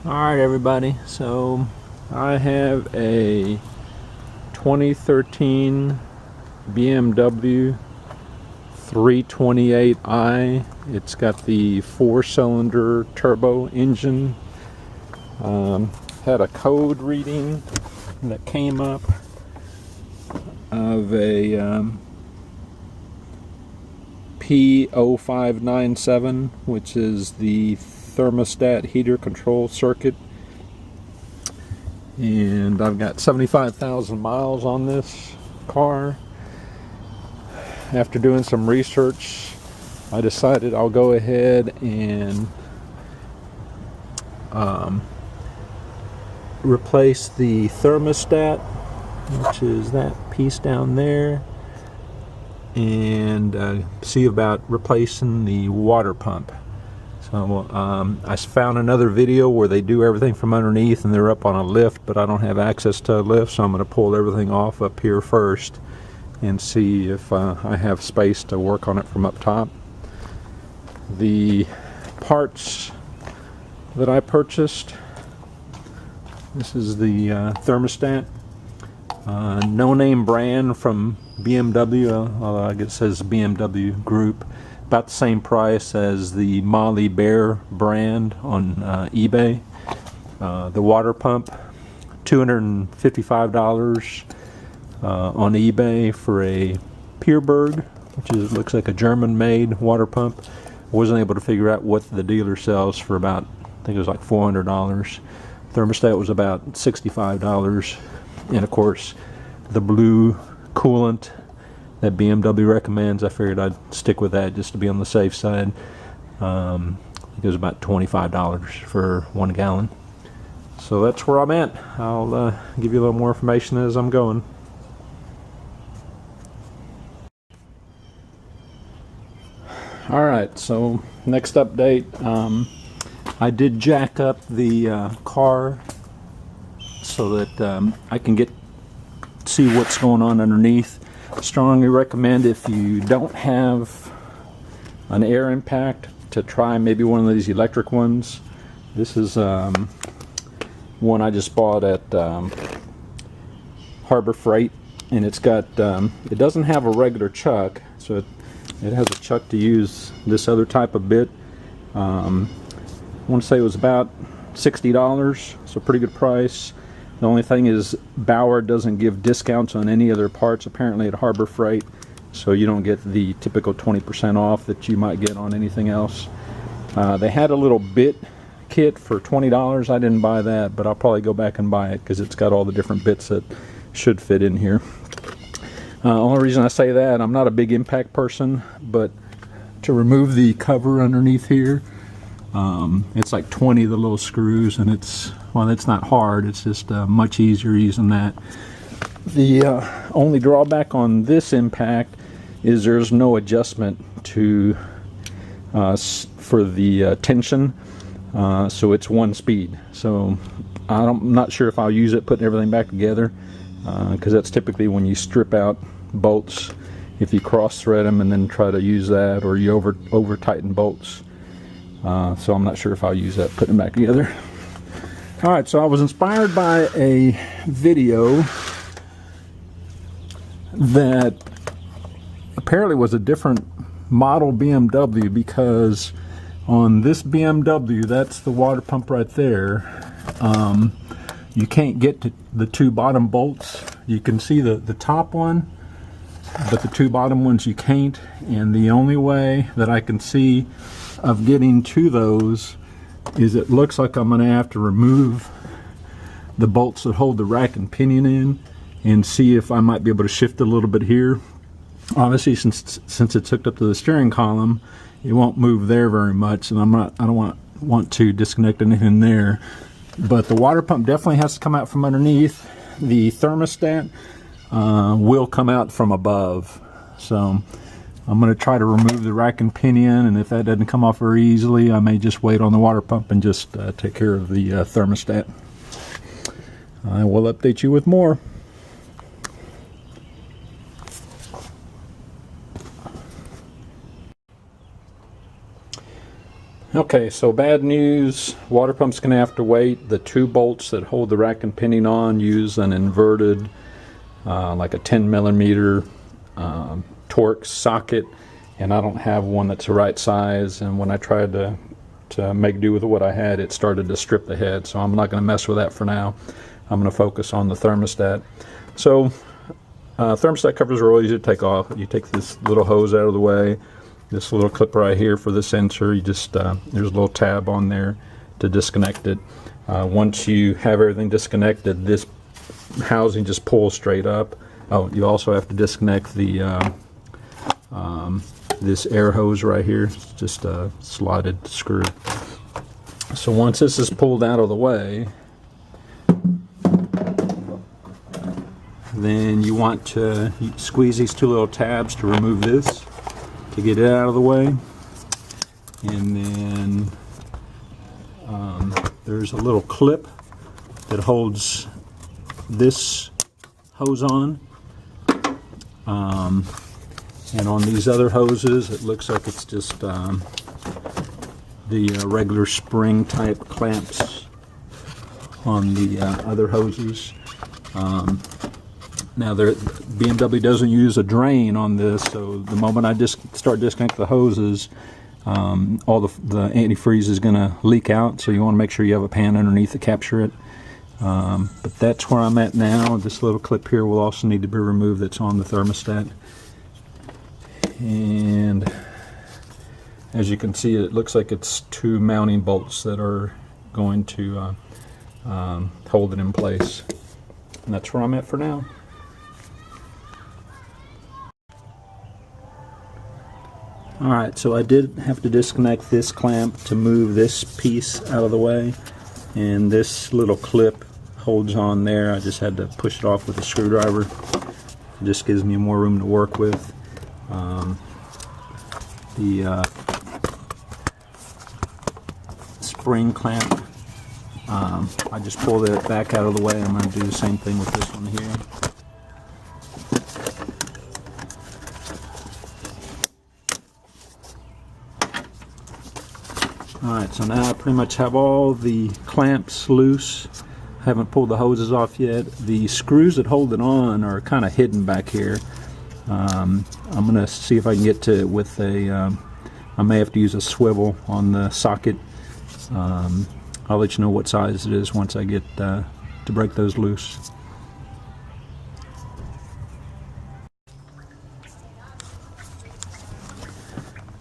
Alright everybody, so I have a 2013 BMW 328i. It's got the 4-cylinder turbo engine. Had a code reading that came up of a P0597, which is the Thermostat Heater Control Circuit, and I've got 75,000 miles on this car. After doing some research, I decided I'll go ahead and replace the thermostat, which is that piece down there, and see about replacing the water pump. So I found another video where they do everything from underneath and they're up on a lift, but I don't have access to a lift, so I'm going to pull everything off up here first and see if I have space to work on it from up top. The parts that I purchased, this is the thermostat, no-name brand from BMW, although I guess it says BMW Group. About the same price as the Molly Bear brand on eBay. The water pump, $255 on eBay for a Pierberg, which looks like a German-made water pump. Wasn't able to figure out what the dealer sells for about, I think it was like $400. Thermostat was about $65, and of course the blue coolant that BMW recommends, I figured I'd stick with that just to be on the safe side. It was about $25 for 1 gallon. So that's where I'm at. I'll give you a little more information as I'm going. Alright, so next update. I did jack up the car so that I can see what's going on underneath. Strongly recommend, if you don't have an air impact, to try maybe one of these electric ones. This is one I just bought at Harbor Freight, and it's got it doesn't have a regular chuck, so it has a chuck to use this other type of bit. I want to say it was about $60, so pretty good price. The only thing is, Bauer doesn't give discounts on any of their parts apparently at Harbor Freight, so you don't get the typical 20% off that you might get on anything else. They had a little bit kit for $20. I didn't buy that, but I'll probably go back and buy it because it's got all the different bits that should fit in here. Only reason I say that, I'm not a big impact person, but to remove the cover underneath here, it's like 20 of the little screws, and it's not hard, it's just much easier using that. The only drawback on this impact is there's no adjustment to for the tension, so it's one speed. So I'm not sure if I'll use it putting everything back together, because that's typically when you strip out bolts, if you cross thread them and then try to use that, or you over tighten bolts. So I'm not sure if I'll use that putting them back together. Alright, so I was inspired by a video that apparently was a different model BMW, because on this BMW, that's the water pump right there, you can't get to the two bottom bolts. You can see the top one, but the two bottom ones you can't, and the only way that I can see of getting to those is it looks like I'm going to have to remove the bolts that hold the rack and pinion in, and see if I might be able to shift a little bit here. Obviously, since it's hooked up to the steering column, it won't move there very much, and I don't want to disconnect anything there. But the water pump definitely has to come out from underneath. The thermostat will come out from above. So I'm going to try to remove the rack and pinion, and if that doesn't come off very easily, I may just wait on the water pump and just take care of the thermostat. I will update you with more. Okay, so bad news. Water pump's going to have to wait. The two bolts that hold the rack and pinion on use an inverted, like a 10 millimeter torx socket, and I don't have one that's the right size. And when I tried to make do with what I had, it started to strip the head. So I'm not going to mess with that for now. I'm going to focus on the thermostat. So thermostat covers are real easy to take off. You take this little hose out of the way. This little clip right here for the sensor, you just there's a little tab on there to disconnect it. Once you have everything disconnected, this housing just pulls straight up. Oh, you also have to disconnect the this air hose right here. It's just a slotted screw. So once this is pulled out of the way, then you want to squeeze these two little tabs to remove this, to get it out of the way. And then there's a little clip that holds this hose on. And on these other hoses, it looks like it's just the regular spring type clamps on the other hoses. Now, BMW doesn't use a drain on this, so the moment I start disconnecting the hoses, all the antifreeze is going to leak out, so you want to make sure you have a pan underneath to capture it. But that's where I'm at now. This little clip here will also need to be removed that's on the thermostat. And as you can see, it looks like it's two mounting bolts that are going to hold it in place. And that's where I'm at for now. Alright, so I did have to disconnect this clamp to move this piece out of the way, and this little clip holds on there. I just had to push it off with a screwdriver. It just gives me more room to work with. The spring clamp, I just pulled it back out of the way. I'm going to do the same thing with this one here. Alright, so now I pretty much have all the clamps loose. I haven't pulled the hoses off yet. The screws that hold it on are kind of hidden back here. I'm going to see if I can get to it with a, I may have to use a swivel on the socket. I'll let you know what size it is once I get to break those loose.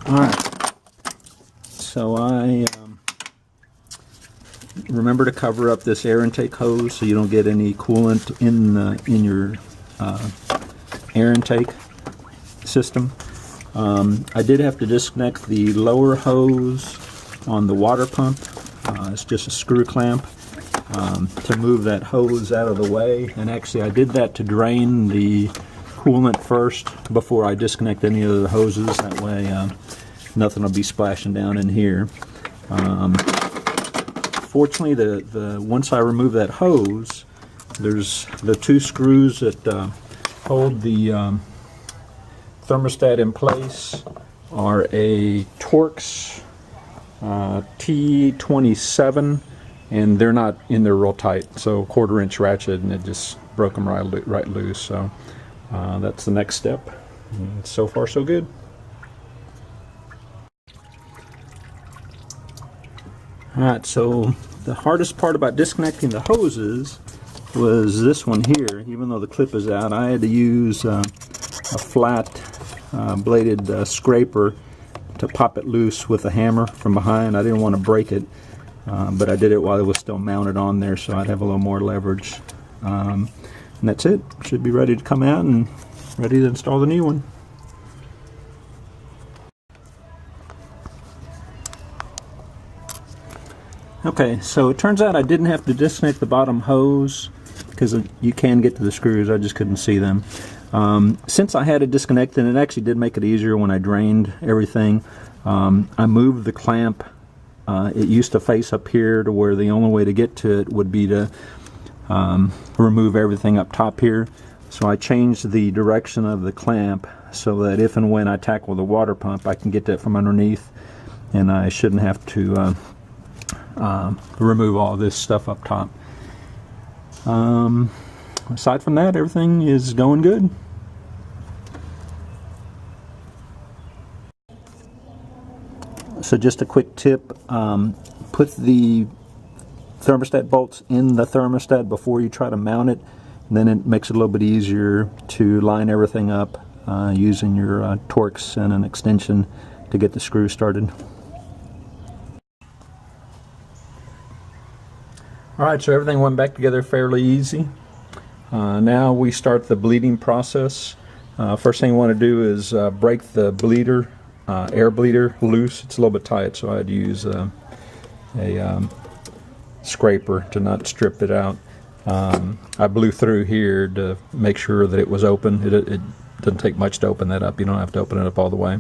Alright. So I remember to cover up this air intake hose so you don't get any coolant in your air intake system. I did have to disconnect the lower hose on the water pump. It's just a screw clamp to move that hose out of the way. And actually I did that to drain the coolant first before I disconnect any of the hoses. That way nothing will be splashing down in here. Fortunately, once I remove that hose, there's the two screws that hold the thermostat in place are a Torx T27, and they're not in there real tight, so 1/4 inch ratchet, and it just broke them right loose. So that's the next step. And so far, so good. Alright, so the hardest part about disconnecting the hoses was this one here. Even though the clip is out, I had to use a flat bladed scraper to pop it loose with a hammer from behind. I didn't want to break it, but I did it while it was still mounted on there, so I'd have a little more leverage. And that's it. Should be ready to come out and ready to install the new one. Okay, so it turns out I didn't have to disconnect the bottom hose because you can get to the screws. I just couldn't see them. Since I had it disconnected, it actually did make it easier when I drained everything. I moved the clamp. It used to face up here to where the only way to get to it would be to remove everything up top here. So I changed the direction of the clamp so that if and when I tackle the water pump, I can get that from underneath. and I shouldn't have to remove all this stuff up top. Aside from that, everything is going good. So just a quick tip, put the thermostat bolts in the thermostat before you try to mount it, and then it makes it a little bit easier to line everything up using your torx and an extension to get the screw started. Alright, so everything went back together fairly easy. Now we start the bleeding process. First thing you want to do is break the bleeder, air bleeder loose. It's a little bit tight, so I'd use a scraper to not strip it out. I blew through here to make sure that it was open. It doesn't take much to open that up. You don't have to open it up all the way.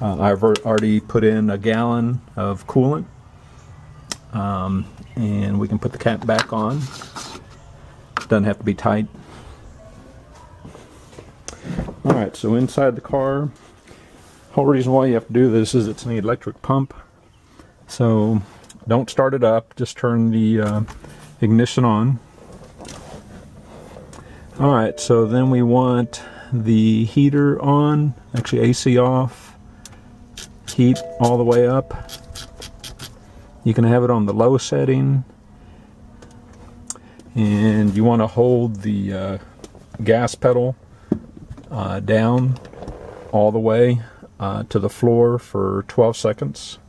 I've already put in a gallon of coolant. And we can put the cap back on. Doesn't have to be tight. Alright, so inside the car, whole reason why you have to do this is it's an electric pump. So don't start it up, just turn the ignition on. Alright, so then we want the heater on, actually AC off, heat all the way up. You can have it on the low setting, and you want to hold the gas pedal down all the way to the floor for 12 seconds.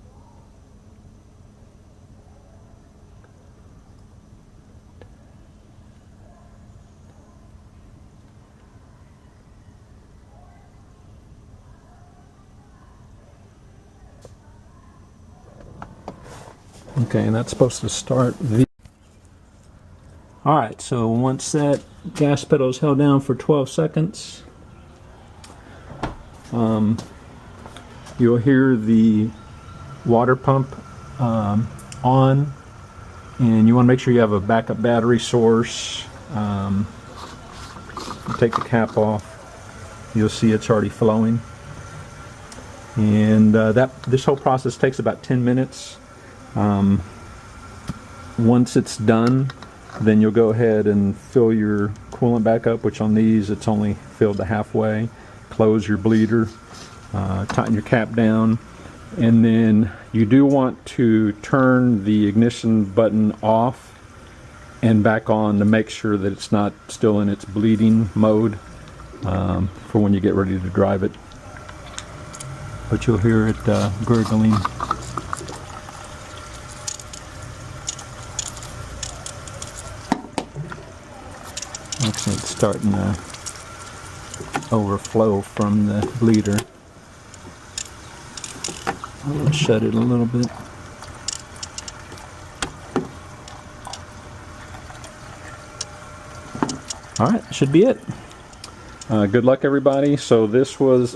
Okay, and that's supposed to start the... Alright, so once that gas pedal is held down for 12 seconds, you'll hear the water pump on, and you want to make sure you have a backup battery source. Take the cap off, you'll see it's already flowing, and this whole process takes about 10 minutes. Once it's done, then you'll go ahead and fill your coolant back up, which on these it's only filled to halfway. Close your bleeder, tighten your cap down, and then you do want to turn the ignition button off and back on to make sure that it's not still in its bleeding mode for when you get ready to drive it. But you'll hear it gurgling. Actually, it's starting to overflow from the bleeder. I'm going to shut it a little bit. Alright, should be it. Good luck, everybody. So this was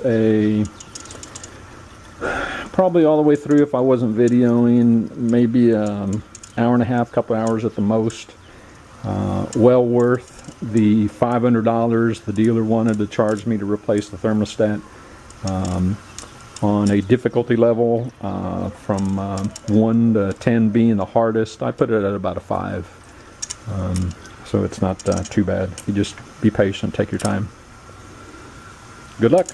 probably all the way through, if I wasn't videoing, maybe an hour and a half, couple hours at the most. Well worth the $500 the dealer wanted to charge me to replace the thermostat. On a difficulty level from 1 to 10 being the hardest, I put it at about a 5. So it's not too bad. You just be patient, take your time. Good luck.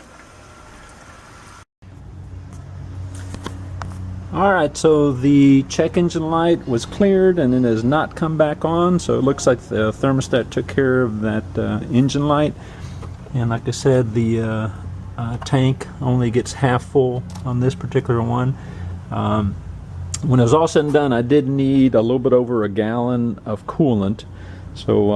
Alright, so the check engine light was cleared and it has not come back on, so it looks like the thermostat took care of that engine light. And like I said, the tank only gets half full on this particular one. When it was all said and done, I did need a little bit over a gallon of coolant, so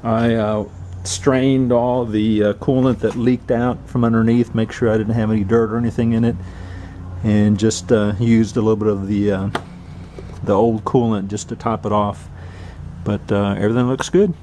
I strained all the coolant that leaked out from underneath, make sure I didn't have any dirt or anything in it, and just used a little bit of the old coolant just to top it off. But everything looks good.